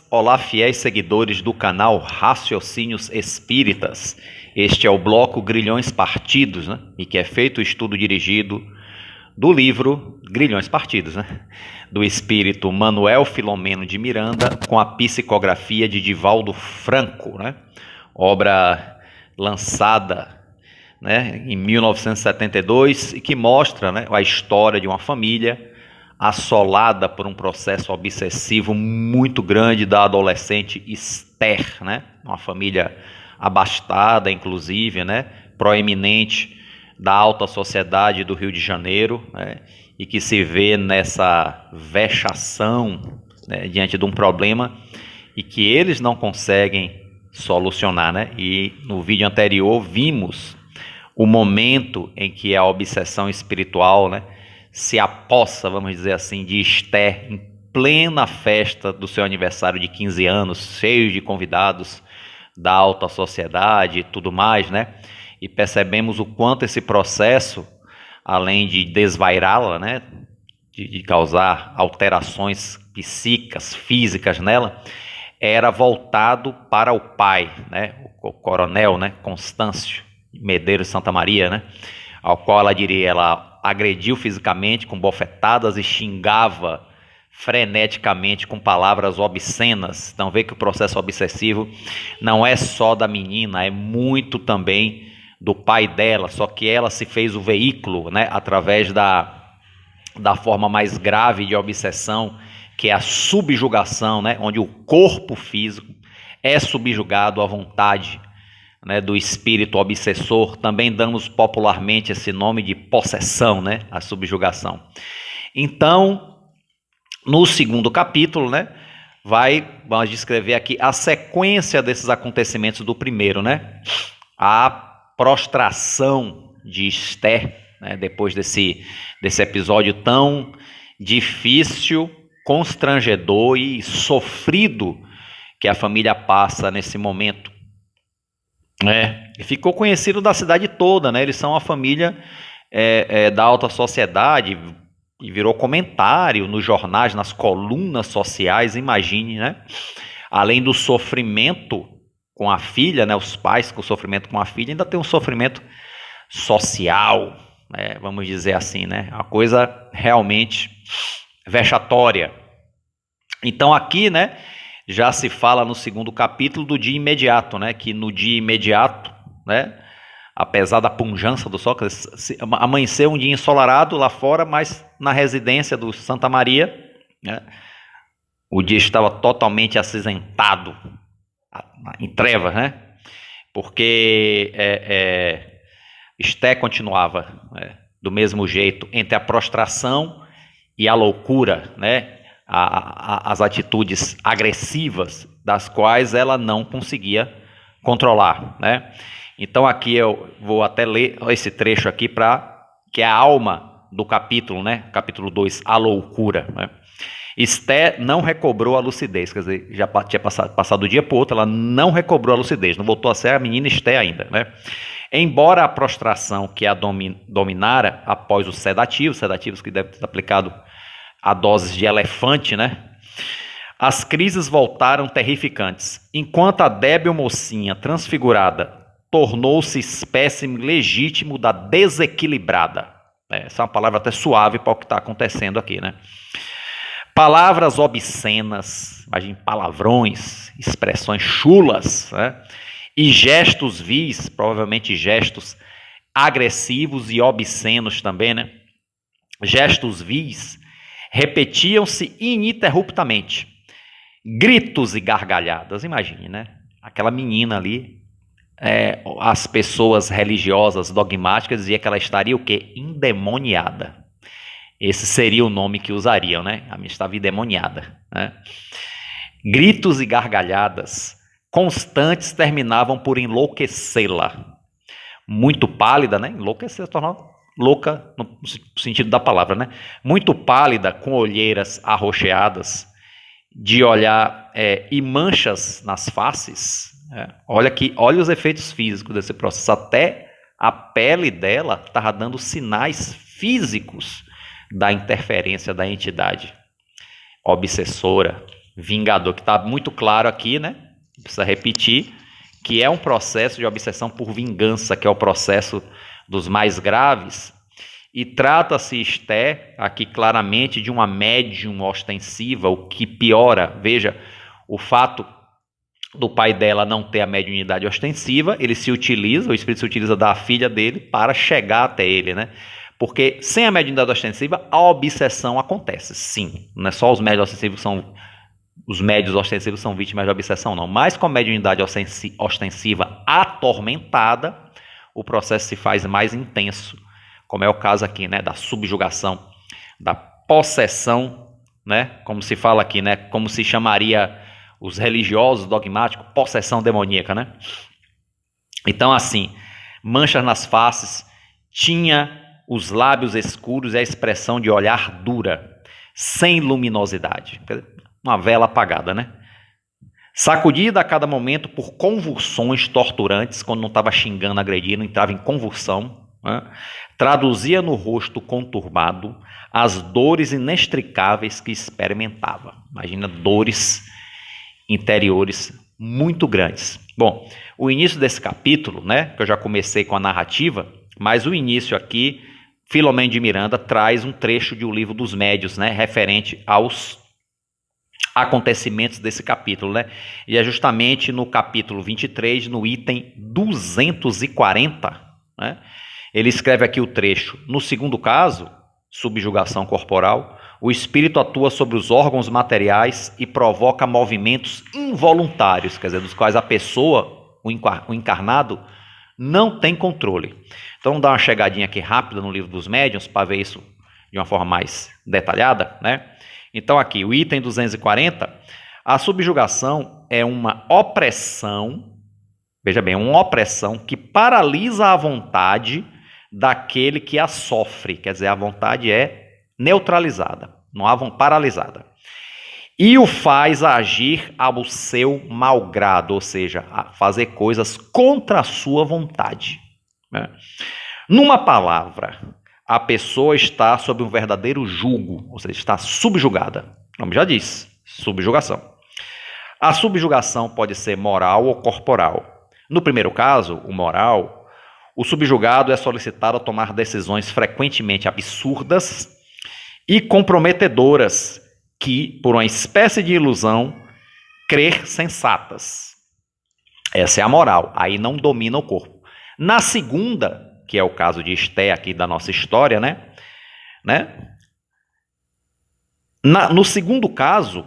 Olá, fiéis seguidores do canal Raciocínios Espíritas. Este é o bloco Grilhões Partidos, né? E que é feito o estudo dirigido do livro Grilhões Partidos, né? Do espírito Manuel Filomeno de Miranda, com a psicografia de Divaldo Franco, né? Obra lançada, né, em 1972 e que mostra, né, a história de uma família assolada por um processo obsessivo muito grande da adolescente Esther, né? Uma família abastada, inclusive, né? Proeminente da alta sociedade do Rio de Janeiro, né? E que se vê nessa vexação, né, diante de um problema e que eles não conseguem solucionar, né? E no vídeo anterior vimos o momento em que a obsessão espiritual, né, se apossa, vamos dizer assim, de Esther em plena festa do seu aniversário de 15 anos, cheio de convidados da alta sociedade e tudo mais, né? E percebemos o quanto esse processo, além de desvairá-la, né, de causar alterações psíquicas, físicas nela, era voltado para o pai, né, o coronel, né, Constâncio Medeiros Santa Maria, né, ao qual ela agrediu fisicamente com bofetadas e xingava freneticamente com palavras obscenas. Então vê que o processo obsessivo não é só da menina, é muito também do pai dela, só que ela se fez o veículo, né, através da forma mais grave de obsessão, que é a subjugação, né, onde o corpo físico é subjugado à vontade, né, do espírito obsessor. Também damos popularmente esse nome de possessão, né, a subjugação. Então, no segundo capítulo, né, vamos descrever aqui a sequência desses acontecimentos do primeiro, né, a prostração de Esther, né, depois desse episódio tão difícil, constrangedor e sofrido que a família passa nesse momento. E ficou conhecido da cidade toda, né? Eles são uma família da alta sociedade e virou comentário nos jornais, nas colunas sociais, imagine, né? Além do sofrimento com a filha, né? Os pais com o sofrimento com a filha, ainda tem um sofrimento social, né? Vamos dizer assim, né? Uma coisa realmente vexatória. Então aqui, né, já se fala no segundo capítulo do dia imediato, né? Que no dia imediato, né, apesar da pujança do sol, amanheceu um dia ensolarado lá fora, mas na residência do Santa Maria, né, o dia estava totalmente acinzentado, em trevas, né? Porque Esther continuava, né, do mesmo jeito, entre a prostração e a loucura, né? As atitudes agressivas das quais ela não conseguia controlar, né? Então aqui eu vou até ler esse trecho aqui que é a alma do capítulo, né? Capítulo 2, a loucura, né? Esther não recobrou a lucidez, quer dizer, já tinha passado o dia para o outro, ela não recobrou a lucidez, não voltou a ser a menina Esther ainda, né? Embora a prostração que a dominara após os sedativos que devem ter aplicado a doses de elefante, né? As crises voltaram terrificantes. Enquanto a débil mocinha transfigurada tornou-se espécime legítimo da desequilibrada. Essa é uma palavra até suave para o que está acontecendo aqui, né? Palavras obscenas, imagine palavrões, expressões chulas, né? E gestos vis, provavelmente gestos agressivos e obscenos também, né? Gestos vis repetiam-se ininterruptamente. Gritos e gargalhadas, imagine, né? Aquela menina ali, as pessoas religiosas, dogmáticas, diziam que ela estaria o quê? Endemoniada. Esse seria o nome que usariam, né? A minha estava endemoniada, né? Gritos e gargalhadas constantes terminavam por enlouquecê-la. Muito pálida, né? Enlouquecer, se tornar louca no sentido da palavra, né? Muito pálida, com olheiras arroxeadas, de olhar e manchas nas faces. Olha os efeitos físicos desse processo. Até a pele dela estava dando sinais físicos da interferência da entidade obsessora, vingador, que está muito claro aqui, né? Não precisa repetir, que é um processo de obsessão por vingança, que é o processo dos mais graves. E trata-se, Esté, aqui claramente de uma médium ostensiva, o que piora. Veja, o fato do pai dela não ter a mediunidade ostensiva, ele se utiliza, o espírito se utiliza da filha dele para chegar até ele, né? Porque sem a mediunidade ostensiva, a obsessão acontece, sim. Não é só os médios ostensivos são vítimas de obsessão, não. Mas com a mediunidade ostensiva atormentada, o processo se faz mais intenso, como é o caso aqui, né, da subjugação, da possessão, né, como se fala aqui, né, como se chamaria os religiosos dogmáticos, possessão demoníaca, né? Então, assim, manchas nas faces, tinha os lábios escuros e a expressão de olhar dura, sem luminosidade, uma vela apagada, né? Sacudida a cada momento por convulsões torturantes, quando não estava xingando, agredindo, entrava em convulsão, né? Traduzia no rosto conturbado as dores inextricáveis que experimentava. Imagina dores interiores muito grandes. Bom, o início desse capítulo, né, que eu já comecei com a narrativa, mas o início aqui, Filomeno de Miranda traz um trecho de O Livro dos Médiuns, né, referente aos acontecimentos desse capítulo, né? E é justamente no capítulo 23, no item 240, né? Ele escreve aqui o trecho. No segundo caso, subjugação corporal, o espírito atua sobre os órgãos materiais e provoca movimentos involuntários, quer dizer, dos quais a pessoa, o encarnado, não tem controle. Então, vamos dar uma chegadinha aqui rápida no Livro dos Médiuns para ver isso de uma forma mais detalhada, né? Então, aqui, o item 240, a subjugação é uma opressão, veja bem, uma opressão que paralisa a vontade daquele que a sofre, quer dizer, a vontade é neutralizada, não há paralisada, e o faz agir ao seu malgrado, ou seja, a fazer coisas contra a sua vontade, né? Numa palavra, a pessoa está sob um verdadeiro jugo, ou seja, está subjugada. O nome já diz, subjugação. A subjugação pode ser moral ou corporal. No primeiro caso, o moral, o subjugado é solicitado a tomar decisões frequentemente absurdas e comprometedoras, que, por uma espécie de ilusão, crer sensatas. Essa é a moral, aí não domina o corpo. Na segunda, que é o caso de Esté aqui da nossa história, né? No segundo caso,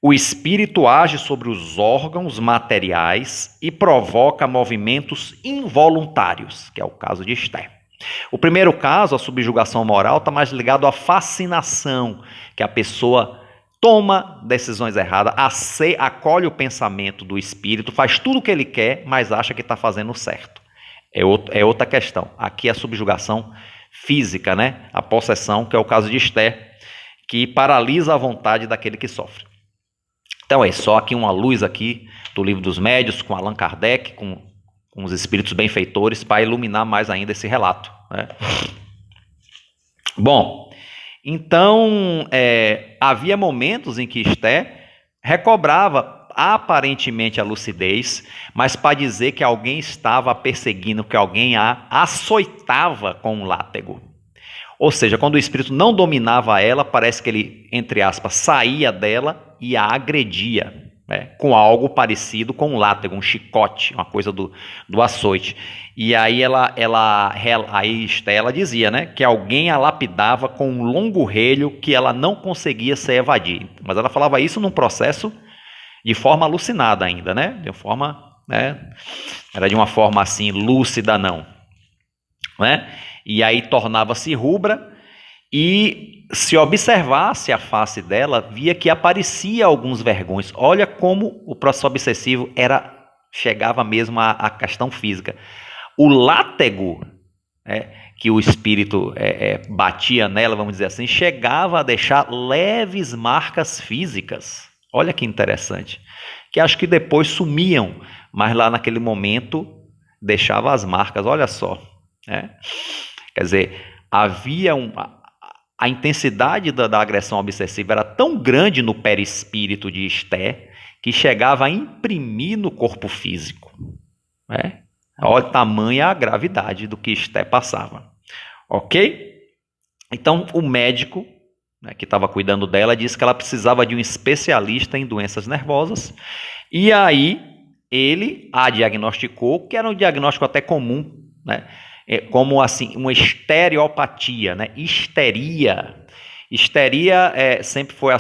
o espírito age sobre os órgãos materiais e provoca movimentos involuntários, que é o caso de Esté. O primeiro caso, a subjugação moral, está mais ligado à fascinação, que a pessoa toma decisões erradas, acolhe o pensamento do espírito, faz tudo o que ele quer, mas acha que está fazendo certo. É outra questão. Aqui é a subjugação física, né? A possessão, que é o caso de Esté, que paralisa a vontade daquele que sofre. Então é só aqui uma luz aqui do Livro dos Médiuns, com Allan Kardec, com os espíritos benfeitores, para iluminar mais ainda esse relato, né? Bom, então havia momentos em que Esté recobrava aparentemente a lucidez, mas para dizer que alguém estava perseguindo, que alguém a açoitava com um látego. Ou seja, quando o espírito não dominava ela, parece que ele, entre aspas, saía dela e a agredia, né, com algo parecido com um látego, um chicote, uma coisa do açoite. E aí ela dizia, né, que alguém a lapidava com um longo relho que ela não conseguia se evadir. Mas ela falava isso num processo de forma alucinada ainda, né? De forma, né? Era de uma forma assim lúcida, não, né? E aí tornava-se rubra, e se observasse a face dela, via que aparecia alguns vergões. Olha como o processo obsessivo chegava mesmo à questão física. O látego, que o espírito batia nela, vamos dizer assim, chegava a deixar leves marcas físicas. Olha que interessante, que acho que depois sumiam, mas lá naquele momento deixava as marcas, olha só, né? Quer dizer, havia a intensidade da agressão obsessiva era tão grande no perispírito de Esther que chegava a imprimir no corpo físico. Né? Olha, tamanha a gravidade do que Esther passava. Ok? Então, o médico, né, que estava cuidando dela disse que ela precisava de um especialista em doenças nervosas. E aí, ele a diagnosticou, que era um diagnóstico até comum, né? Como assim, uma estereopatia, né? Histeria. Histeria sempre foi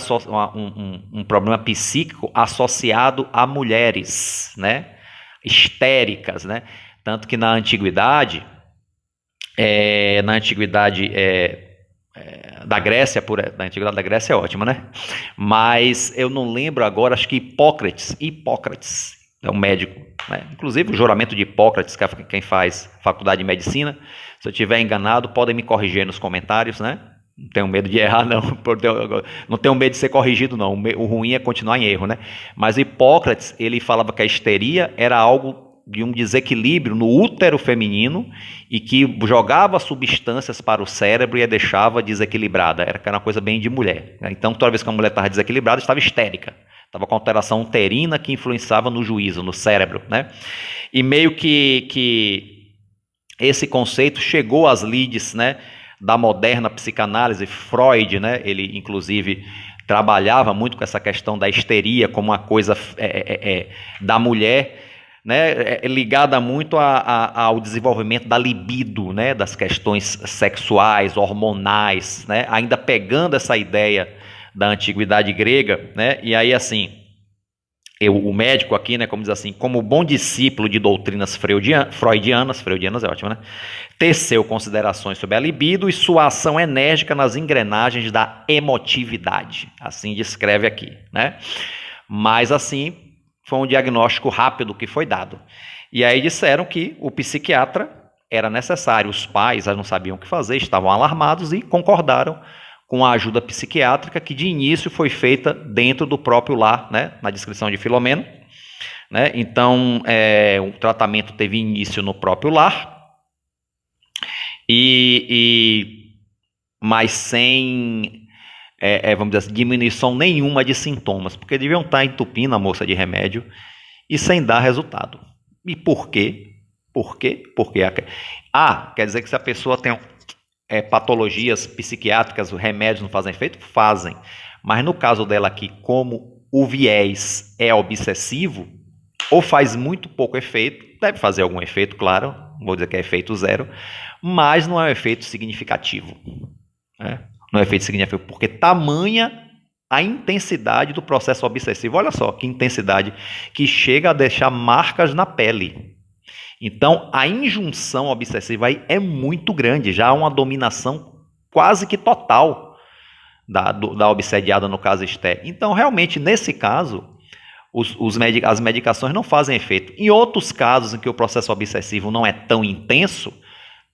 um problema psíquico associado a mulheres, né? Histéricas, né? Tanto que na antiguidade da Grécia, da antiguidade da Grécia é ótima, né? Mas eu não lembro agora, acho que Hipócrates é um médico, né? Inclusive o juramento de Hipócrates, que é quem faz faculdade de medicina, se eu estiver enganado, podem me corrigir nos comentários, né? Não tenho medo de errar, não. Não tenho medo de ser corrigido, não. O ruim é continuar em erro, né? Mas Hipócrates, ele falava que a histeria era algo de um desequilíbrio no útero feminino e que jogava substâncias para o cérebro e a deixava desequilibrada. Era uma coisa bem de mulher. Então, toda vez que a mulher estava desequilibrada, estava histérica. Estava com alteração uterina que influenciava no juízo, no cérebro, né? E meio que esse conceito chegou às lides, né, da moderna psicanálise. Freud, né, ele inclusive trabalhava muito com essa questão da histeria como uma coisa da mulher, né, ligada muito ao desenvolvimento da libido, né, das questões sexuais, hormonais, né, ainda pegando essa ideia da antiguidade grega, né, e aí assim, o médico aqui, né, como diz assim, como bom discípulo de doutrinas freudianas é ótimo, né, teceu considerações sobre a libido e sua ação enérgica nas engrenagens da emotividade, assim descreve aqui, né, mas assim, foi um diagnóstico rápido que foi dado. E aí disseram que o psiquiatra era necessário. Os pais não sabiam o que fazer, estavam alarmados e concordaram com a ajuda psiquiátrica que de início foi feita dentro do próprio lar, né, na descrição de Filomeno. Né? Então, o tratamento teve início no próprio lar, mas sem... vamos dizer assim, diminuição nenhuma de sintomas, porque deviam estar entupindo a moça de remédio e sem dar resultado. E por quê? Porque quer dizer que se a pessoa tem patologias psiquiátricas, os remédios não fazem efeito? Fazem. Mas no caso dela aqui, como o viés é obsessivo, ou faz muito pouco efeito, deve fazer algum efeito, claro, não vou dizer que é efeito zero, mas não é um efeito significativo, né? Não é efeito significativo, porque tamanha a intensidade do processo obsessivo. Olha só que intensidade, que chega a deixar marcas na pele. Então, a injunção obsessiva aí é muito grande, já há uma dominação quase que total da obsediada, no caso Esther. Então, realmente, nesse caso, as medicações não fazem efeito. Em outros casos em que o processo obsessivo não é tão intenso,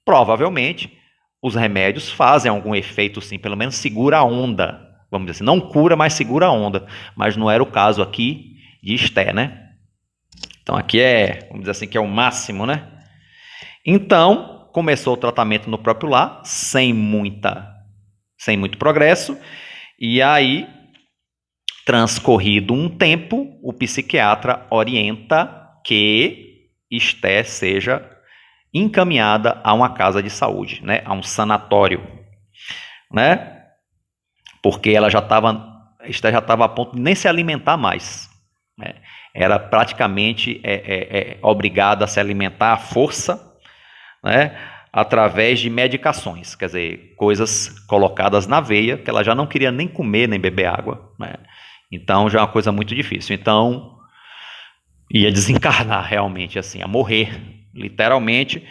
provavelmente os remédios fazem algum efeito, sim, pelo menos segura a onda, vamos dizer assim, não cura, mas segura a onda, mas não era o caso aqui de Esther, né? Então aqui vamos dizer assim, que é o máximo, né? Então, começou o tratamento no próprio lar, sem muito progresso, e aí, transcorrido um tempo, o psiquiatra orienta que Esther seja encaminhada a uma casa de saúde, né, a um sanatório, né, porque ela Esther já estava a ponto de nem se alimentar mais, né, era praticamente obrigada a se alimentar à força, né, através de medicações, quer dizer, coisas colocadas na veia, que ela já não queria nem comer, nem beber água, né, então já é uma coisa muito difícil, então ia desencarnar realmente, assim, a morrer, literalmente.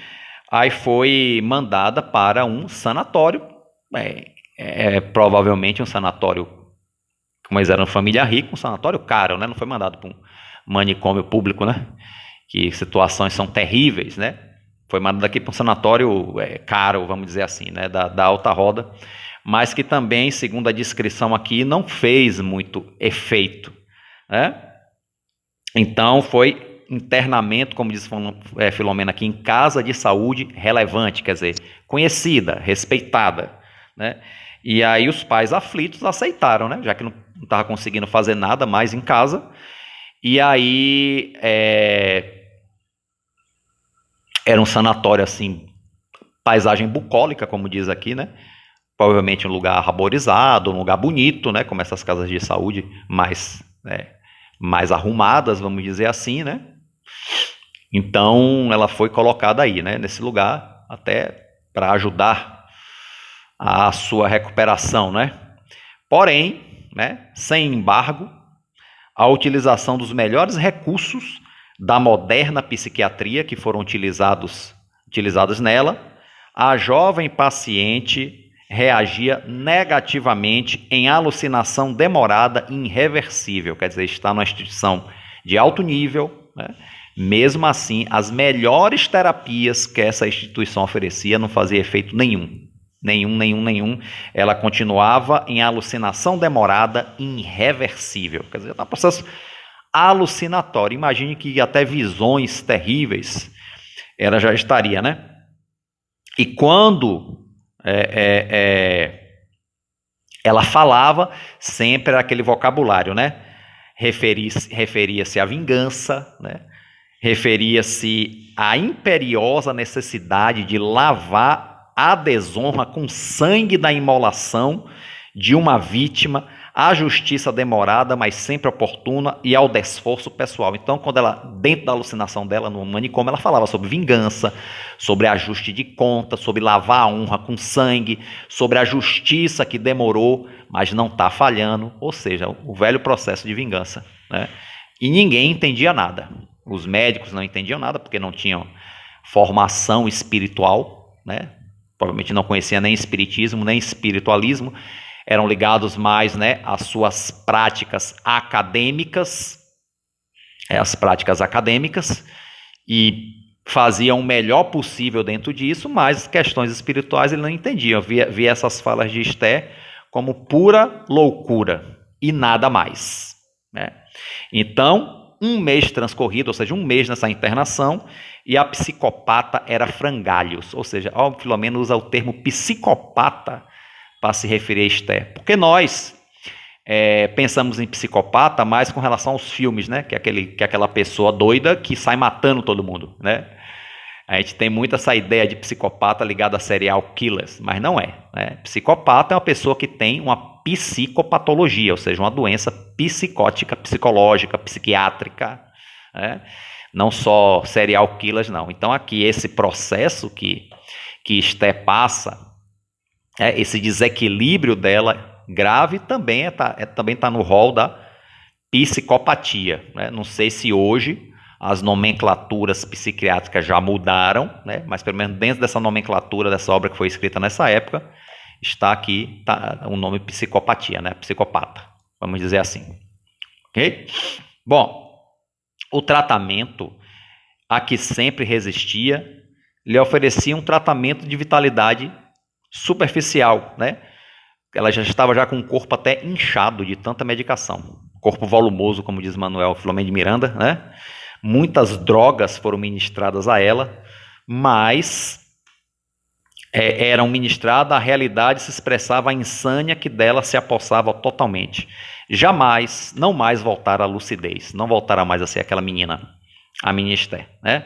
Aí foi mandada para um sanatório, provavelmente um sanatório, como eles eram família rica, um sanatório caro, né? Não foi mandado para um manicômio público, né? Que situações são terríveis, né? Foi mandado aqui para um sanatório caro, vamos dizer assim, né? Da alta roda, mas que também, segundo a descrição aqui, não fez muito efeito, né? Então foi internamento, como diz Filomeno aqui, em casa de saúde relevante, quer dizer, conhecida, respeitada, né? E aí os pais aflitos aceitaram, né? Já que não estava conseguindo fazer nada mais em casa. E aí era um sanatório assim, paisagem bucólica, como diz aqui, né? Provavelmente um lugar arborizado, um lugar bonito, né? Como essas casas de saúde mais arrumadas, vamos dizer assim, né? Então ela foi colocada aí, né? Nesse lugar, até para ajudar a sua recuperação, né? Porém, né? Sem embargo, a utilização dos melhores recursos da moderna psiquiatria que foram utilizados nela, a jovem paciente reagia negativamente em alucinação demorada e irreversível, quer dizer, está numa instituição de alto nível, né? Mesmo assim, as melhores terapias que essa instituição oferecia não fazia efeito nenhum. Nenhum. Ela continuava em alucinação demorada e irreversível. Quer dizer, está um processo alucinatório. Imagine que até visões terríveis ela já estaria, né? E quando ela falava, sempre era aquele vocabulário, né? Referia-se à vingança, né? Referia-se à imperiosa necessidade de lavar a desonra com sangue da imolação de uma vítima, à justiça demorada, mas sempre oportuna, e ao desforço pessoal. Então, quando ela, dentro da alucinação dela, no manicômio, ela falava sobre vingança, sobre ajuste de conta, sobre lavar a honra com sangue, sobre a justiça que demorou, mas não está falhando, ou seja, o velho processo de vingança, né? E ninguém entendia nada. Os médicos não entendiam nada, porque não tinham formação espiritual, né? Provavelmente não conhecia nem espiritismo, nem espiritualismo, eram ligados mais, né, às suas práticas acadêmicas, e faziam o melhor possível dentro disso, mas questões espirituais ele não entendia. Via essas falas de Esther como pura loucura e nada mais, né? Então, um mês transcorrido, ou seja, um mês nessa internação, e a psicopata era frangalhos, ou seja, o Filomeno usa o termo psicopata para se referir a Esther, porque nós pensamos em psicopata mais com relação aos filmes, né? Que é aquela pessoa doida que sai matando todo mundo, né? A gente tem muito essa ideia de psicopata ligada a serial killers, mas não é, né? Psicopata é uma pessoa que tem uma psicopatologia, ou seja, uma doença psicótica, psicológica, psiquiátrica, né? Não só serial killers, não. Então aqui esse processo que Esther passa, esse desequilíbrio dela grave também está no rol da psicopatia, né? Não sei se hoje as nomenclaturas psiquiátricas já mudaram, né? Mas pelo menos dentro dessa nomenclatura dessa obra que foi escrita nessa época, está aqui o nome psicopatia, né? Psicopata, vamos dizer assim. Ok? Bom, o tratamento a que sempre resistia lhe oferecia um tratamento de vitalidade superficial, né? Ela já estava já com o corpo até inchado de tanta medicação. Corpo volumoso, como diz Manuel Filomeno de Miranda, né? Muitas drogas foram ministradas a ela, mas eram ministradas, a realidade se expressava a insânia que dela se apossava totalmente. Jamais, não mais voltar à lucidez, não voltará mais a ser aquela menina, a minha Esther, né?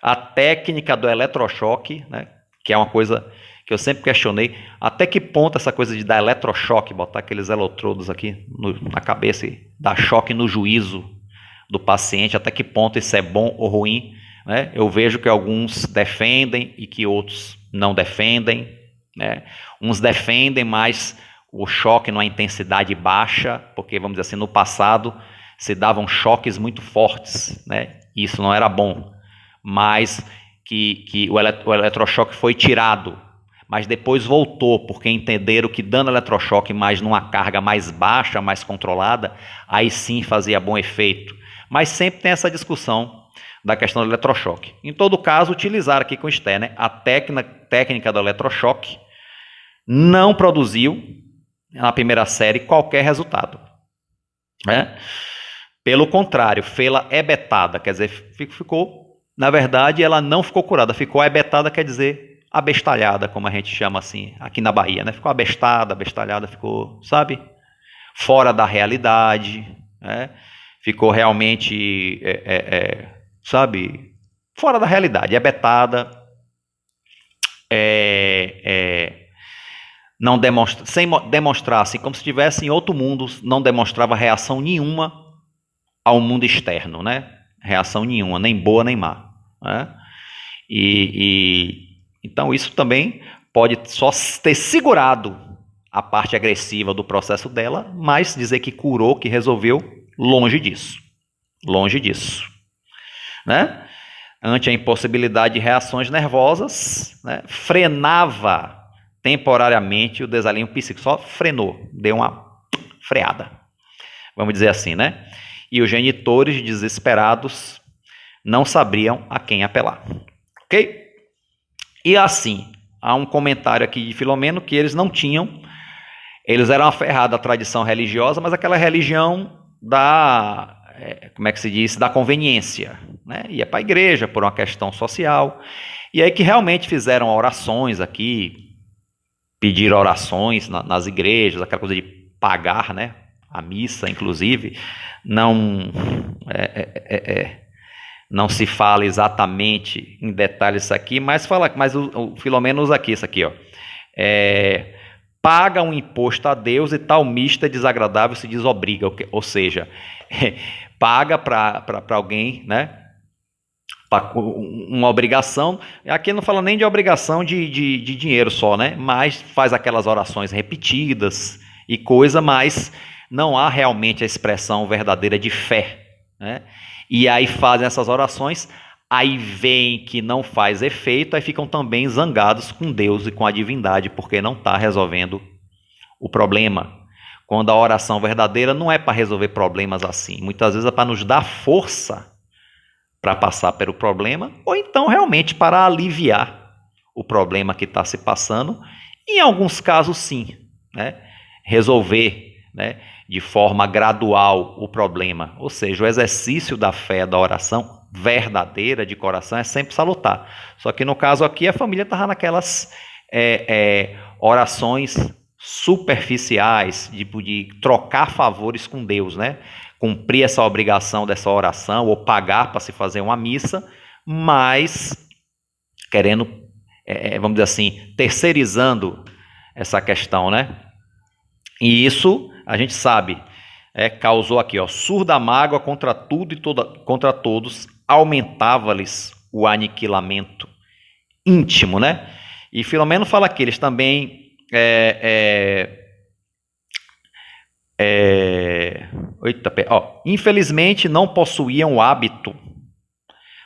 A técnica do eletrochoque, né? Que é uma coisa que eu sempre questionei, até que ponto essa coisa de dar eletrochoque, botar aqueles eletrodos aqui na cabeça e dar choque no juízo do paciente, até que ponto isso é bom ou ruim, né? Eu vejo que alguns defendem e que outros não defendem, né? Uns defendem, mas o choque numa intensidade baixa, porque, vamos dizer assim, no passado se davam choques muito fortes, né? Isso não era bom, mas que o eletrochoque foi tirado, mas depois voltou, porque entenderam que dando eletrochoque mais numa carga mais baixa, mais controlada, aí sim fazia bom efeito. Mas sempre tem essa discussão da questão do eletrochoque. Em todo caso, utilizar aqui com Esther, né? A técnica do eletrochoque não produziu, na primeira série, qualquer resultado, né? Pelo contrário, fê-la ebetada, quer dizer, ficou, na verdade, ela não ficou curada, ficou ebetada, quer dizer, abestalhada, como a gente chama assim, aqui na Bahia, né? Ficou abestalhada, ficou, sabe, fora da realidade, né? Ficou realmente, sabe, fora da realidade, abetada, não demonstra, sem demonstrar, assim, como se estivesse em outro mundo, não demonstrava reação nenhuma ao mundo externo, né? Reação nenhuma, nem boa nem má, né? Então isso também pode só ter segurado a parte agressiva do processo dela, mas dizer que curou, que resolveu, longe disso, né? Ante a impossibilidade de reações nervosas, né, frenava temporariamente o desalinho psíquico, só frenou, deu uma freada, vamos dizer assim, né? E os genitores, desesperados, não sabiam a quem apelar, ok? E assim, há um comentário aqui de Filomeno que eles não tinham, eles eram aferrados à tradição religiosa, mas aquela religião da, como é que se diz, da conveniência, né? Ia para a igreja por uma questão social, e aí que realmente fizeram orações aqui, pediram orações nas igrejas, aquela coisa de pagar, né? A missa, inclusive, não não se fala exatamente em detalhes isso aqui, mas o Filomeno usa aqui, isso aqui, ó. Paga um imposto a Deus e tal mista desagradável se desobriga, ou seja, paga para alguém, né? Uma obrigação, aqui não fala nem de obrigação de dinheiro só, né? Mas faz aquelas orações repetidas e coisa, mas não há realmente a expressão verdadeira de fé, né? E aí fazem essas orações, aí veem que não faz efeito, aí ficam também zangados com Deus e com a divindade, porque não está resolvendo o problema. Quando a oração verdadeira não é para resolver problemas assim, muitas vezes é para nos dar força para passar pelo problema, ou então realmente para aliviar o problema que está se passando, em alguns casos sim, né? Resolver, né, de forma gradual o problema, ou seja, o exercício da fé, da oração verdadeira de coração é sempre salutar. Só que no caso aqui a família estava naquelas orações superficiais, de trocar favores com Deus, né? Cumprir essa obrigação dessa oração ou pagar para se fazer uma missa, mas querendo, vamos dizer assim, terceirizando essa questão, né? E isso a gente sabe, causou aqui, ó, surda mágoa contra tudo e contra todos, aumentava-lhes o aniquilamento íntimo, né? E Filomeno fala que eles também infelizmente não possuíam o hábito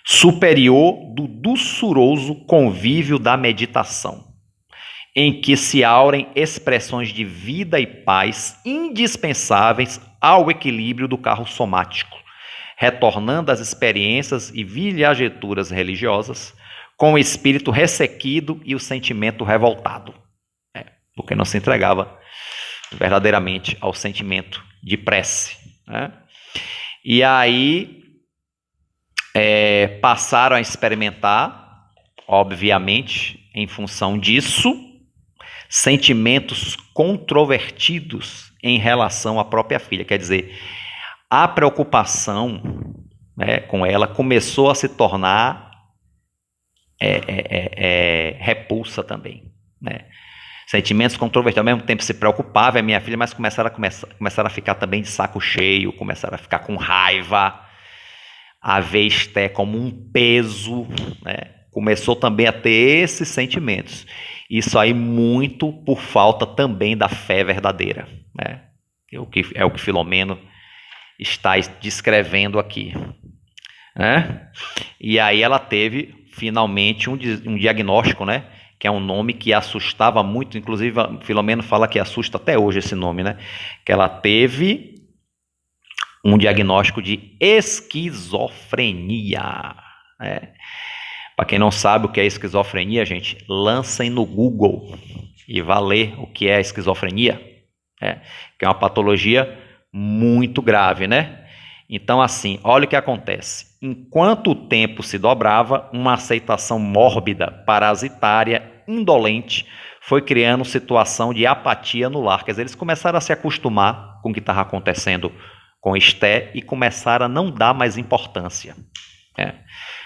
superior do doçuroso convívio da meditação, em que se aurem expressões de vida e paz indispensáveis ao equilíbrio do carro somático, retornando às experiências e viajeturas religiosas com o espírito ressequido e o sentimento revoltado, porque não se entregava verdadeiramente ao sentimento de prece, né? E aí passaram a experimentar, obviamente, em função disso, sentimentos controvertidos em relação à própria filha. Quer dizer, a preocupação, né, com ela começou a se tornar repulsa também, né? Sentimentos controvertidos, ao mesmo tempo se preocupava a minha filha, mas começaram a ficar também de saco cheio, começaram a ficar com raiva, a ver Esté como um peso, né? Começou também a ter esses sentimentos. Isso aí muito por falta também da fé verdadeira, né? É o que Filomeno está descrevendo aqui, né? E aí ela teve finalmente um diagnóstico, né? Que é um nome que assustava muito, inclusive Filomeno fala que assusta até hoje esse nome, né? Que ela teve um diagnóstico de esquizofrenia, né? Para quem não sabe o que é esquizofrenia, gente, lancem no Google e vá ler o que é esquizofrenia, né? Que é uma patologia muito grave, né? Então, assim, olha o que acontece. Enquanto o tempo se dobrava, uma aceitação mórbida, parasitária, indolente, foi criando situação de apatia no lar. Quer dizer, eles começaram a se acostumar com o que estava acontecendo com Esté e começaram a não dar mais importância.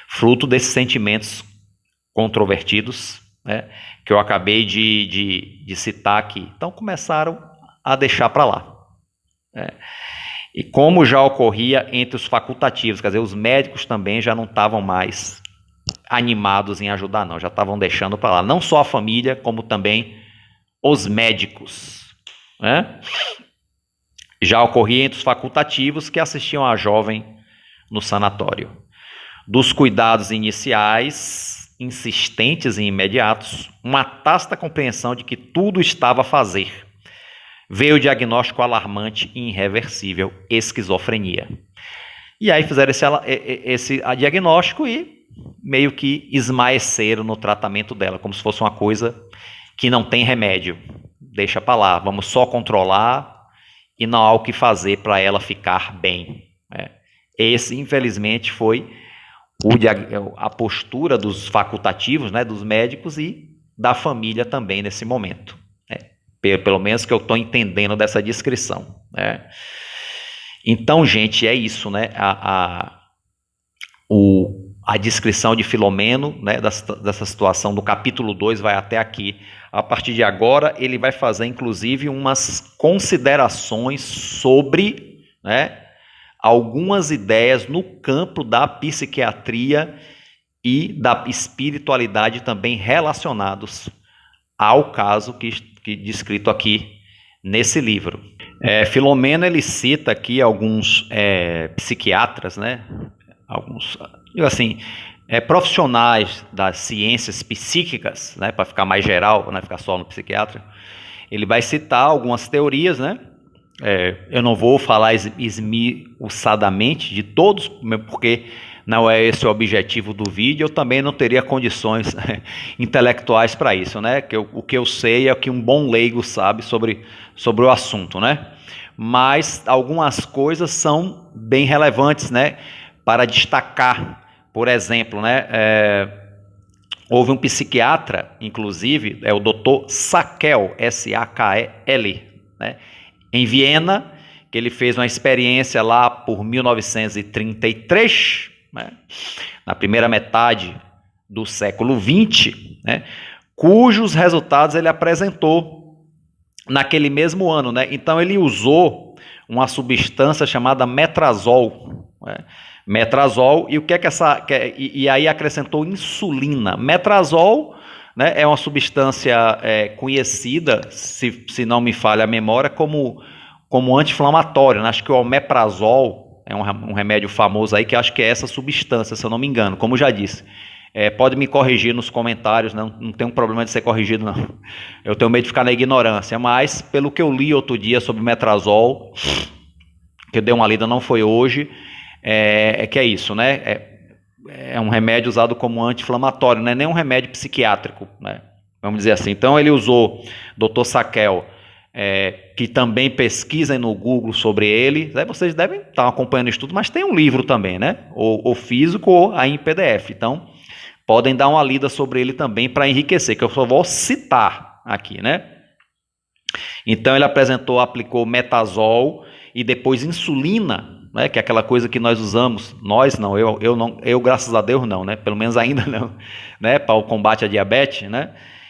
Fruto desses sentimentos controvertidos, que eu acabei de citar aqui. Então começaram a deixar para lá. E como já ocorria entre os facultativos, quer dizer, os médicos também já não estavam mais animados em ajudar, não, já estavam deixando para lá. Não só a família, como também os médicos. Já ocorria entre os facultativos que assistiam a jovem no sanatório. Dos cuidados iniciais, insistentes e imediatos, uma tácita compreensão de que tudo estava a fazer. Veio o diagnóstico alarmante e irreversível, esquizofrenia. E aí fizeram esse diagnóstico e meio que esmaeceram no tratamento dela, como se fosse uma coisa que não tem remédio. Deixa para lá, vamos só controlar e não há o que fazer para ela ficar bem. Esse, infelizmente, foi a postura dos facultativos, dos médicos e da família também nesse momento. Pelo menos que eu estou entendendo dessa descrição. Então, gente, é isso, a descrição de Filomeno, dessa situação do capítulo 2 vai até aqui. A partir de agora, ele vai fazer, inclusive, umas considerações sobre algumas ideias no campo da psiquiatria e da espiritualidade também relacionados ao caso que descrito aqui nesse livro. Filomeno, ele cita aqui alguns psiquiatras, alguns, assim, profissionais das ciências psíquicas, para ficar mais geral, não ficar só no psiquiatra. Ele vai citar algumas teorias, eu não vou falar esmiuçadamente de todos, porque não é esse o objetivo do vídeo, eu também não teria condições intelectuais para isso, o que eu sei é o que um bom leigo sabe sobre o assunto, Mas algumas coisas são bem relevantes, para destacar. Por exemplo, houve um psiquiatra, inclusive, o Dr. Sakel, S-A-K-E-L, em Viena, que ele fez uma experiência lá por 1933, na primeira metade do século XX, cujos resultados ele apresentou naquele mesmo ano. Então ele usou uma substância chamada metrazol, metrazol, e o que é que e aí acrescentou insulina. Metrazol, é uma substância conhecida, se não me falha a memória, como anti-inflamatório. Acho que o omeprazol é um remédio famoso aí, que acho que é essa substância, se eu não me engano, como já disse. Pode me corrigir nos comentários, não tenho problema de ser corrigido, não. Eu tenho medo de ficar na ignorância, mas pelo que eu li outro dia sobre metrazol, que eu dei uma lida, não foi hoje, que é isso, é um remédio usado como anti-inflamatório, não é nem um remédio psiquiátrico, vamos dizer assim. Então ele usou, Dr. Sakel, que também pesquisem no Google sobre ele, vocês devem estar acompanhando o estudo, mas tem um livro também, ou físico ou aí em PDF, então podem dar uma lida sobre ele também para enriquecer, que eu só vou citar aqui, Então ele aplicou metazol e depois insulina, que é aquela coisa que nós usamos, nós não, eu graças a Deus não, pelo menos ainda não, para o combate à diabetes,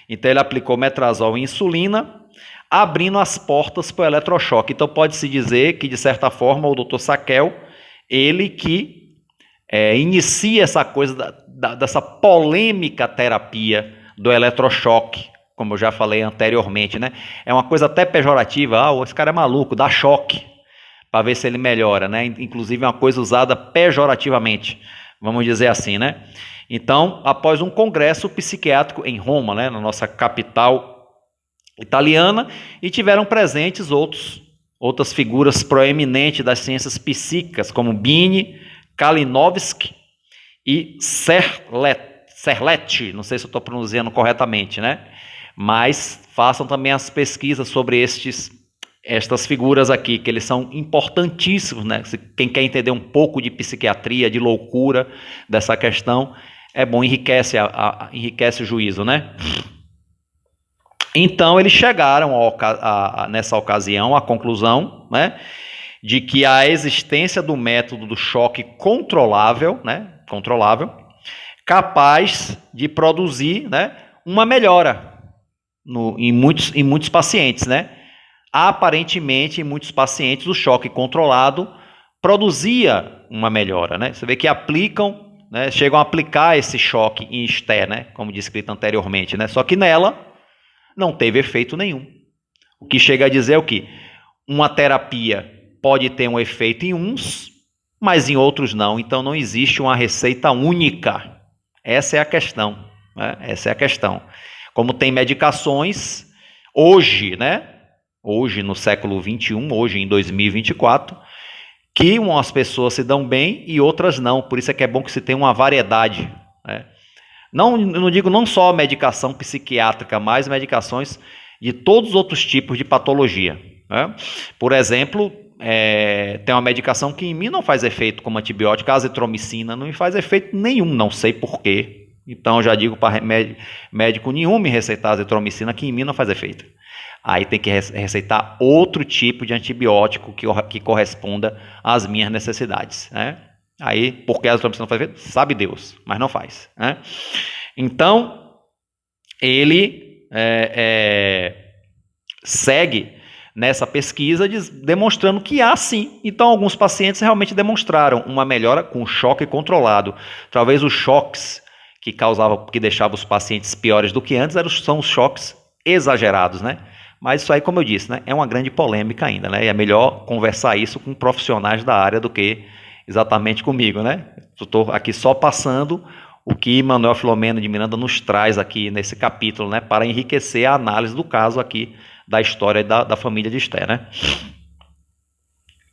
Então ele aplicou metrazol e insulina, abrindo as portas para o eletrochoque. Então pode-se dizer que, de certa forma, o Dr. Sakel, ele que inicia essa coisa dessa polêmica terapia do eletrochoque, como eu já falei anteriormente, É uma coisa até pejorativa, esse cara é maluco, dá choque, para ver se ele melhora, Inclusive é uma coisa usada pejorativamente, vamos dizer assim, Então, após um congresso psiquiátrico em Roma, na nossa capital italiana, e tiveram presentes outras figuras proeminentes das ciências psíquicas, como Bini, Kalinowski e Serletti, não sei se eu estou pronunciando corretamente, mas façam também as pesquisas sobre estas figuras aqui, que eles são importantíssimos, Quem quer entender um pouco de psiquiatria, de loucura dessa questão, é bom, enriquece o juízo, Então, eles chegaram nessa ocasião à conclusão, né, de que a existência do método do choque controlável, né, capaz de produzir, né, uma melhora em muitos pacientes, né? Aparentemente, em muitos pacientes, o choque controlado produzia uma melhora, né? Você vê que aplicam, né, chegam a aplicar esse choque em esté, né, como descrito anteriormente, né? Só que nela não teve efeito nenhum. O que chega a dizer é o que uma terapia pode ter um efeito em uns, mas em outros não. Então não existe uma receita única. Essa é a questão, né? Essa é a questão. Como tem medicações hoje, né? Hoje no século XXI, hoje em 2024, que umas pessoas se dão bem e outras não. Por isso é que é bom que se tenha uma variedade, né? Não digo não só medicação psiquiátrica, mas medicações de todos os outros tipos de patologia, né? Por exemplo, tem uma medicação que em mim não faz efeito como antibiótico, a azitromicina, não me faz efeito nenhum, não sei porquê. Então, já digo para médico nenhum me receitar azitromicina que em mim não faz efeito. Aí tem que receitar outro tipo de antibiótico que corresponda às minhas necessidades, né? Aí, por que a azitromicina não faz efeito? Sabe Deus, mas não faz, né? Então, ele segue nessa pesquisa demonstrando que há sim. Então, alguns pacientes realmente demonstraram uma melhora com choque controlado. Talvez os choques que deixavam os pacientes piores do que antes são os choques exagerados, né? Mas isso aí, como eu disse, né, é uma grande polêmica ainda, né? E é melhor conversar isso com profissionais da área do que exatamente comigo, né? Estou aqui só passando o que Manuel Filomeno de Miranda nos traz aqui nesse capítulo, né, para enriquecer a análise do caso aqui da história da família de Esté, né?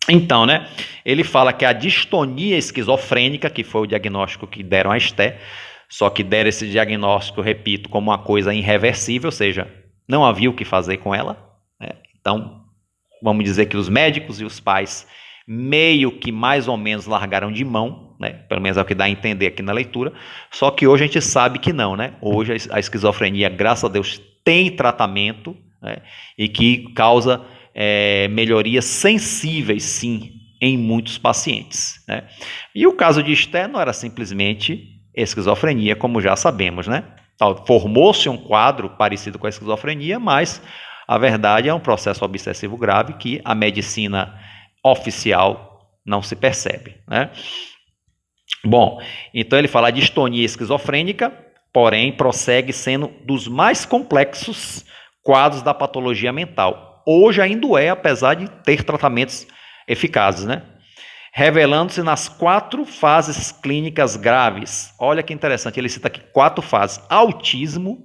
Então, né, ele fala que a distonia esquizofrênica, que foi o diagnóstico que deram a Esté, só que deram esse diagnóstico, repito, como uma coisa irreversível, ou seja, não havia o que fazer com ela, né? Então, vamos dizer que os médicos e os pais meio que mais ou menos largaram de mão, né? Pelo menos é o que dá a entender aqui na leitura, só que hoje a gente sabe que não, né? Hoje a esquizofrenia, graças a Deus, tem tratamento, né? E que causa melhorias sensíveis, sim, em muitos pacientes, né? E o caso de Esté não era simplesmente esquizofrenia, como já sabemos, né? Formou-se um quadro parecido com a esquizofrenia, mas a verdade é um processo obsessivo grave que a medicina oficial não se percebe, né? Bom, então ele fala de distonia esquizofrênica, porém prossegue sendo dos mais complexos quadros da patologia mental. Hoje ainda é, apesar de ter tratamentos eficazes, né? Revelando-se nas 4 fases clínicas graves. Olha que interessante, ele cita aqui 4 fases: autismo,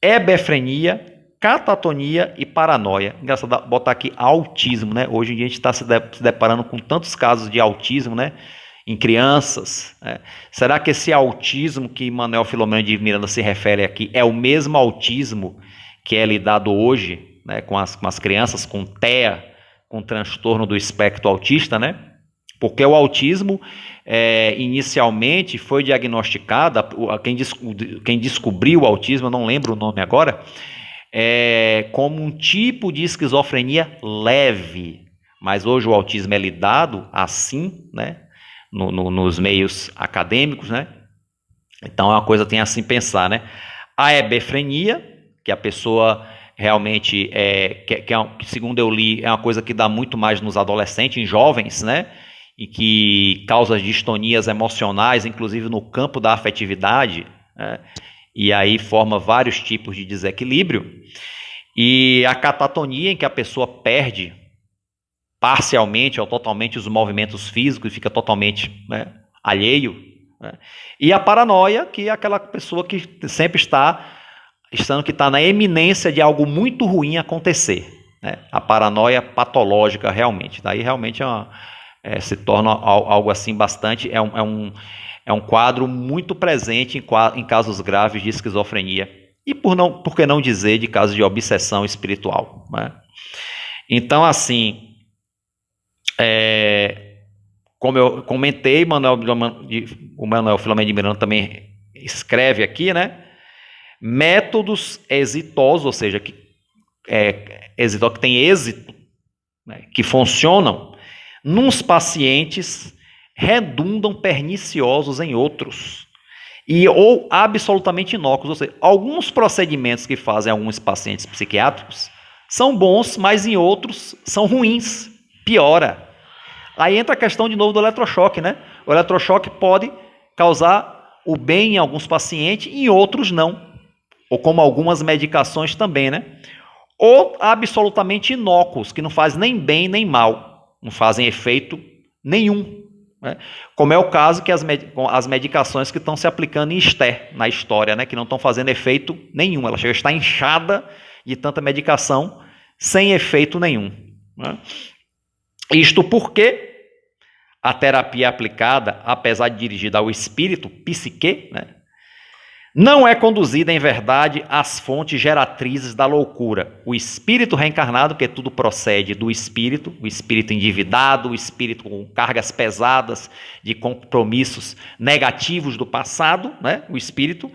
hebefrenia, catatonia e paranoia. Engraçado botar aqui autismo, né? Hoje em dia a gente está se deparando com tantos casos de autismo, né, em crianças, né? Será que esse autismo que Manuel Filomeno de Miranda se refere aqui é o mesmo autismo que é lidado hoje, né, com as crianças com TEA, com transtorno do espectro autista, né? Porque o autismo, inicialmente, foi diagnosticado, quem descobriu o autismo, eu não lembro o nome agora, como um tipo de esquizofrenia leve. Mas hoje o autismo é lidado assim, né, nos meios acadêmicos, né? Então é uma coisa que tem assim pensar, né? A hebefrenia, que a pessoa realmente, segundo eu li, é uma coisa que dá muito mais nos adolescentes, em jovens, né? E que causa distonias emocionais, inclusive no campo da afetividade, né? E aí forma vários tipos de desequilíbrio. E a catatonia, em que a pessoa perde parcialmente ou totalmente os movimentos físicos e fica totalmente, né, alheio, né? E a paranoia, que é aquela pessoa que sempre está na eminência de algo muito ruim acontecer, né? A paranoia patológica realmente. Daí realmente se torna algo assim bastante, é um quadro muito presente em casos graves de esquizofrenia e por que não dizer de casos de obsessão espiritual, né? Então, assim, como eu comentei, o Manuel Filomeno de Miranda também escreve aqui, né? Métodos exitosos, ou seja, que tem êxito, né, que funcionam, nos pacientes redundam perniciosos em outros, ou absolutamente inócuos. Ou seja, alguns procedimentos que fazem alguns pacientes psiquiátricos são bons, mas em outros são ruins, piora. Aí entra a questão de novo do eletrochoque, né? O eletrochoque pode causar o bem em alguns pacientes e em outros não. Ou como algumas medicações também, né? Ou absolutamente inócuos, que não fazem nem bem nem mal, não fazem efeito nenhum, né? Como é o caso que as medicações que estão se aplicando em Esté, na história, né? Que não estão fazendo efeito nenhum, ela chega a estar inchada de tanta medicação sem efeito nenhum, né? Isto porque a terapia aplicada, apesar de dirigida ao espírito, psique, né, não é conduzida em verdade às fontes geratrizes da loucura. O espírito reencarnado, que tudo procede do espírito, o espírito endividado, o espírito com cargas pesadas de compromissos negativos do passado, né, o espírito,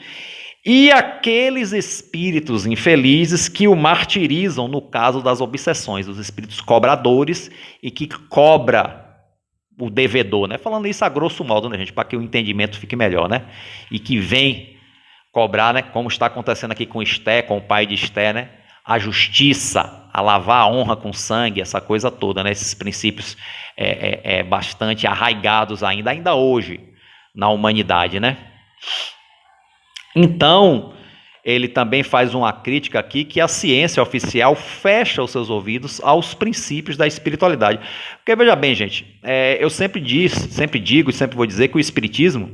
e aqueles espíritos infelizes que o martirizam no caso das obsessões, os espíritos cobradores e que cobra o devedor, né? Falando isso a grosso modo, né, gente, para que o entendimento fique melhor, né? E que vem cobrar, né, como está acontecendo aqui com Esté, com o pai de Esté, né? A justiça, a lavar a honra com sangue, essa coisa toda, né? Esses princípios bastante arraigados ainda hoje na humanidade, né? Então, ele também faz uma crítica aqui que a ciência oficial fecha os seus ouvidos aos princípios da espiritualidade. Porque, veja bem, gente, eu sempre digo e sempre vou dizer que o espiritismo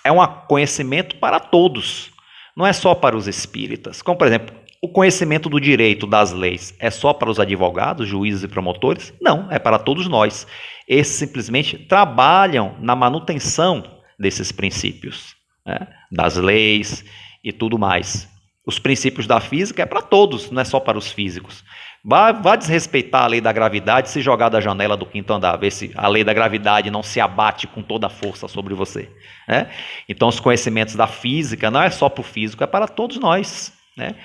é um conhecimento para todos, não é só para os espíritas. Como, por exemplo, o conhecimento do direito das leis é só para os advogados, juízes e promotores? Não, é para todos nós. Esses simplesmente trabalham na manutenção desses princípios, né, das leis e tudo mais. Os princípios da física é para todos, não é só para os físicos. Vá desrespeitar a lei da gravidade, se jogar da janela do quinto andar, ver se a lei da gravidade não se abate com toda a força sobre você, né? Então, os conhecimentos da física não é só para o físico, é para todos nós, né?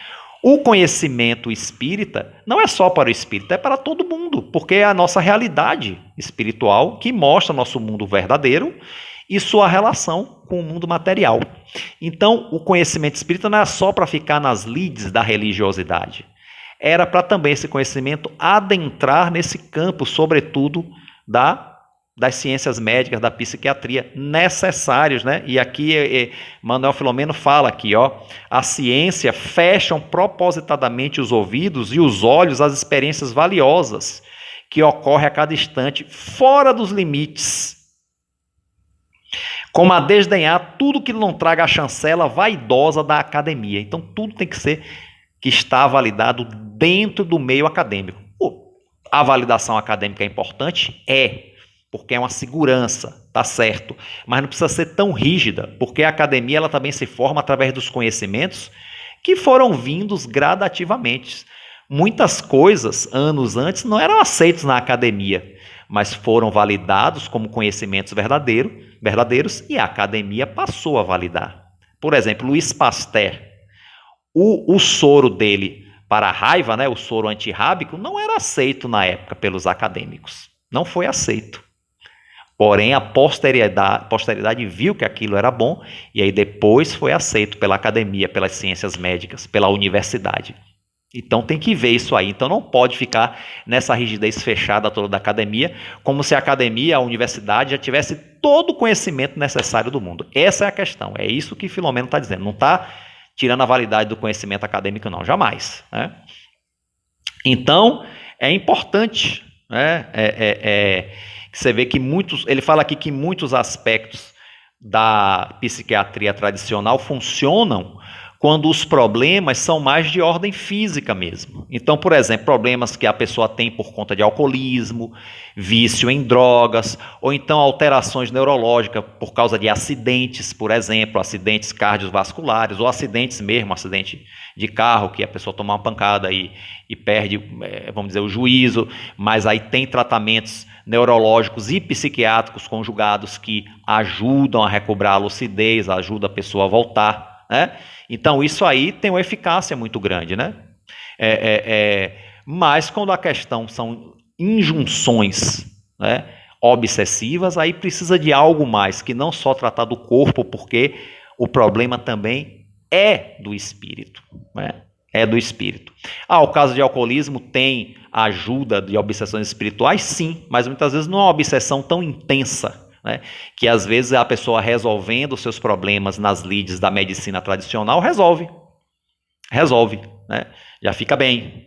O conhecimento espírita não é só para o espírita, é para todo mundo, porque é a nossa realidade espiritual que mostra nosso mundo verdadeiro e sua relação com o mundo material. Então, o conhecimento espírita não é só para ficar nas lides da religiosidade. Era para também esse conhecimento adentrar nesse campo, sobretudo das ciências médicas, da psiquiatria, necessários, né? E aqui Manuel Filomeno fala aqui, ó, a ciência fecham propositadamente os ouvidos e os olhos às experiências valiosas que ocorrem a cada instante, fora dos limites, como a desdenhar tudo que não traga a chancela vaidosa da academia. Então, tudo tem que ser que está validado dentro do meio acadêmico. A validação acadêmica é importante? Porque é uma segurança, tá certo. Mas não precisa ser tão rígida, porque a academia ela também se forma através dos conhecimentos que foram vindos gradativamente. Muitas coisas, anos antes, não eram aceitas na academia, mas foram validados como conhecimentos verdadeiros e a academia passou a validar. Por exemplo, Louis Pasteur, o soro dele para a raiva, né, o soro antirrábico, não era aceito na época pelos acadêmicos. Não foi aceito. Porém, a posteridade viu que aquilo era bom e aí depois foi aceito pela academia, pelas ciências médicas, pela universidade. Então tem que ver isso aí. Então não pode ficar nessa rigidez fechada toda da academia, como se a academia, a universidade já tivesse todo o conhecimento necessário do mundo. Essa é a questão. É isso que Filomeno está dizendo. Não está tirando a validade do conhecimento acadêmico, não. Jamais, né? Então é importante, né? Que você vê que ele fala aqui que muitos aspectos da psiquiatria tradicional funcionam quando os problemas são mais de ordem física mesmo. Então, por exemplo, problemas que a pessoa tem por conta de alcoolismo, vício em drogas, ou então alterações neurológicas por causa de acidentes, por exemplo, acidentes cardiovasculares, ou acidentes mesmo, acidente de carro, que a pessoa toma uma pancada e perde, vamos dizer, o juízo, mas aí tem tratamentos neurológicos e psiquiátricos conjugados que ajudam a recobrar a lucidez, ajudam a pessoa a voltar né? Então isso aí tem uma eficácia muito grande, né? Mas quando a questão são injunções, né, obsessivas, aí precisa de algo mais, que não só tratar do corpo, porque o problema também é do espírito, né? É do espírito. O caso de alcoolismo tem ajuda de obsessões espirituais? Sim, mas muitas vezes não é uma obsessão tão intensa, né? Que às vezes a pessoa resolvendo os seus problemas nas lides da medicina tradicional, resolve, né? Já fica bem,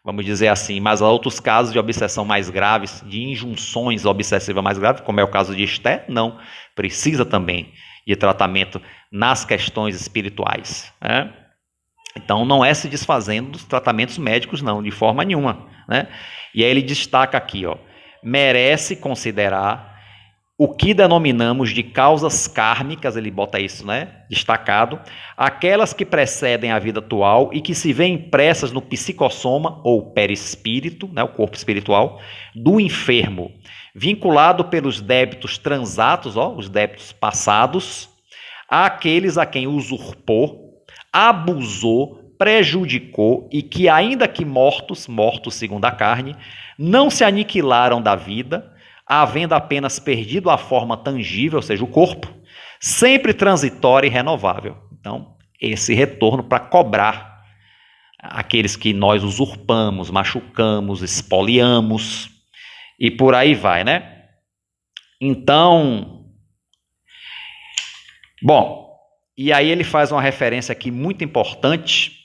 vamos dizer assim. Mas há outros casos de obsessão mais graves, de injunções obsessivas mais graves, como é o caso de Esté, não, precisa também de tratamento nas questões espirituais, né? Então não é se desfazendo dos tratamentos médicos, não, de forma nenhuma, né? E aí ele destaca aqui, merece considerar o que denominamos de causas kármicas, ele bota isso, né, destacado, aquelas que precedem a vida atual e que se veem impressas no psicossoma ou perispírito, né, o corpo espiritual, do enfermo, vinculado pelos débitos transatos, os débitos passados, àqueles a quem usurpou, abusou, prejudicou e que, ainda que mortos segundo a carne, não se aniquilaram da vida, havendo apenas perdido a forma tangível, ou seja, o corpo, sempre transitória e renovável. Então, esse retorno para cobrar aqueles que nós usurpamos, machucamos, espoliamos e por aí vai, né? Então, bom, e aí ele faz uma referência aqui muito importante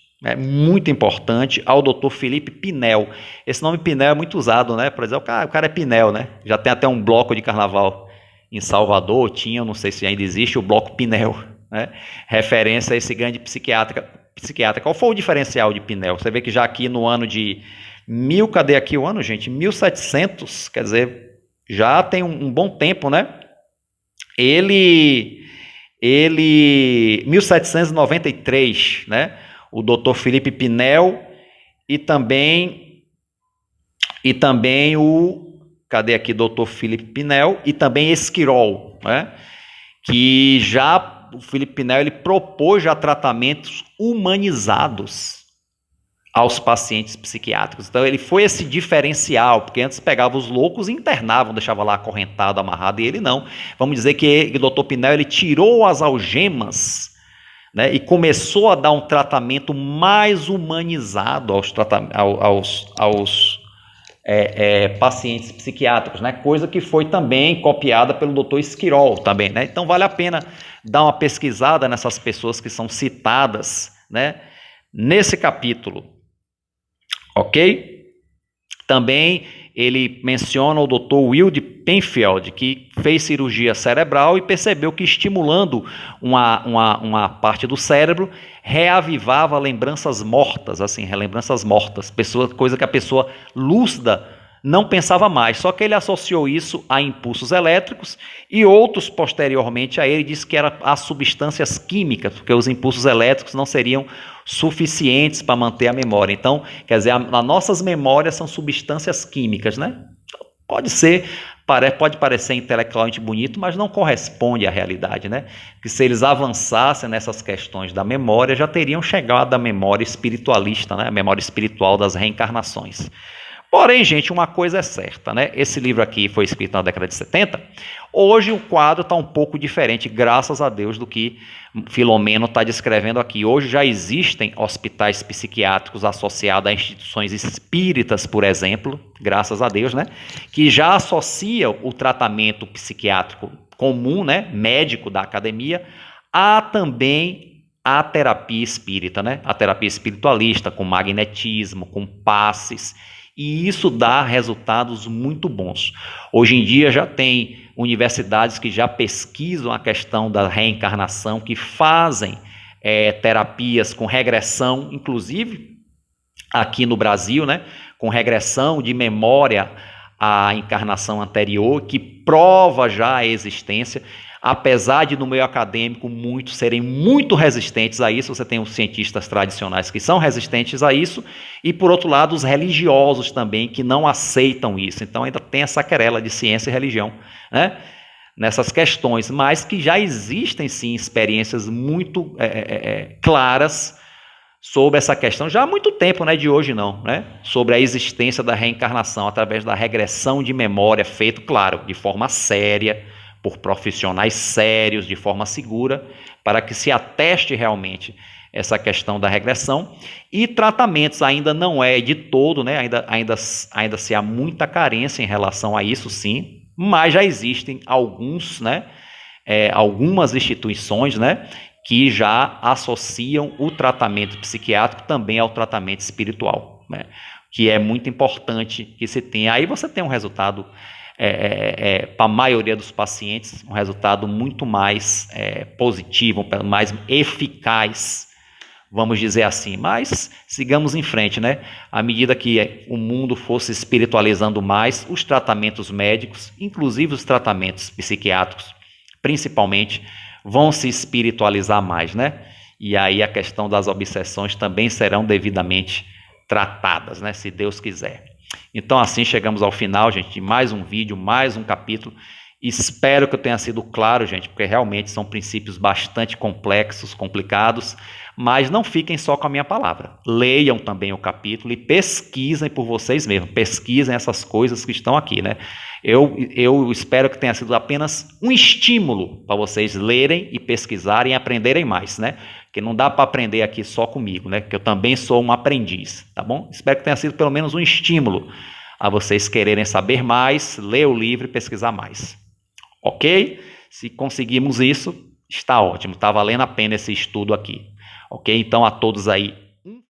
ao Dr. Felipe Pinel. Esse nome Pinel é muito usado, né? Por exemplo, o cara é Pinel, né? Já tem até um bloco de carnaval em Salvador, não sei se ainda existe, o bloco Pinel, né? Referência a esse grande psiquiatra. Qual foi o diferencial de Pinel? Você vê que já aqui no ano de cadê aqui o ano, gente? 1700, quer dizer, já tem um bom tempo, né? Ele 1793, né? O Dr. Felipe Pinel e também o Dr. Felipe Pinel e também Esquirol, né? Que já o Felipe Pinel ele propôs já tratamentos humanizados aos pacientes psiquiátricos. Então ele foi esse diferencial, porque antes pegava os loucos e internavam, deixava lá acorrentado, amarrado, e ele não. Vamos dizer que o Dr. Pinel ele tirou as algemas, né, e começou a dar um tratamento mais humanizado aos pacientes psiquiátricos, né, coisa que foi também copiada pelo Dr. Esquirol também, né? Então vale a pena dar uma pesquisada nessas pessoas que são citadas, né, nesse capítulo. Ok? Também ele menciona o Dr. Wilde Penfield, que fez cirurgia cerebral e percebeu que estimulando uma parte do cérebro reavivava lembranças mortas, coisa que a pessoa lúcida não pensava mais, só que ele associou isso a impulsos elétricos e outros posteriormente a ele disse que era as substâncias químicas, porque os impulsos elétricos não seriam suficientes para manter a memória. Então, quer dizer, as nossas memórias são substâncias químicas, né? Pode parecer intelectualmente bonito, mas não corresponde à realidade, né? Que se eles avançassem nessas questões da memória, já teriam chegado à memória espiritualista, né? A memória espiritual das reencarnações. Porém, gente, uma coisa é certa, né? Esse livro aqui foi escrito na década de 70. Hoje o quadro está um pouco diferente, graças a Deus, do que Filomeno está descrevendo aqui. Hoje já existem hospitais psiquiátricos associados a instituições espíritas, por exemplo, graças a Deus, né? Que já associam o tratamento psiquiátrico comum, né? Médico da academia, a também a terapia espírita, né? A terapia espiritualista, com magnetismo, com passes. E isso dá resultados muito bons. Hoje em dia já tem universidades que já pesquisam a questão da reencarnação, que fazem terapias com regressão, inclusive aqui no Brasil, né, com regressão de memória à encarnação anterior, que prova já a existência. Apesar de no meio acadêmico muitos serem muito resistentes a isso, você tem os cientistas tradicionais que são resistentes a isso, e por outro lado os religiosos também que não aceitam isso. Então ainda tem essa querela de ciência e religião, né? nessas questões, mas que já existem sim experiências muito claras sobre essa questão, já há muito tempo, de hoje não, sobre a existência da reencarnação através da regressão de memória, feito, claro, de forma séria, por profissionais sérios, de forma segura, para que se ateste realmente essa questão da regressão. E tratamentos ainda não é de todo, ainda se há muita carência em relação a isso, sim, mas já existem algumas instituições, que já associam o tratamento psiquiátrico também ao tratamento espiritual, que é muito importante que se tenha. Aí você tem um resultado, para a maioria dos pacientes, um resultado muito mais positivo, mais eficaz, vamos dizer assim. Mas sigamos em frente, à medida que o mundo fosse espiritualizando mais, os tratamentos médicos, inclusive os tratamentos psiquiátricos, principalmente, vão se espiritualizar mais, E aí a questão das obsessões também serão devidamente tratadas, se Deus quiser. Então assim chegamos ao final, gente, de mais um vídeo, mais um capítulo. Espero que eu tenha sido claro, gente, porque realmente são princípios bastante complexos, complicados, mas não fiquem só com a minha palavra. Leiam também o capítulo e pesquisem por vocês mesmos, pesquisem essas coisas que estão aqui, Eu espero que tenha sido apenas um estímulo para vocês lerem e pesquisarem e aprenderem mais, Porque não dá para aprender aqui só comigo, Que eu também sou um aprendiz, tá bom? Espero que tenha sido pelo menos um estímulo a vocês quererem saber mais, ler o livro e pesquisar mais. Ok? Se conseguimos isso, está ótimo, está valendo a pena esse estudo aqui. Ok? Então a todos aí,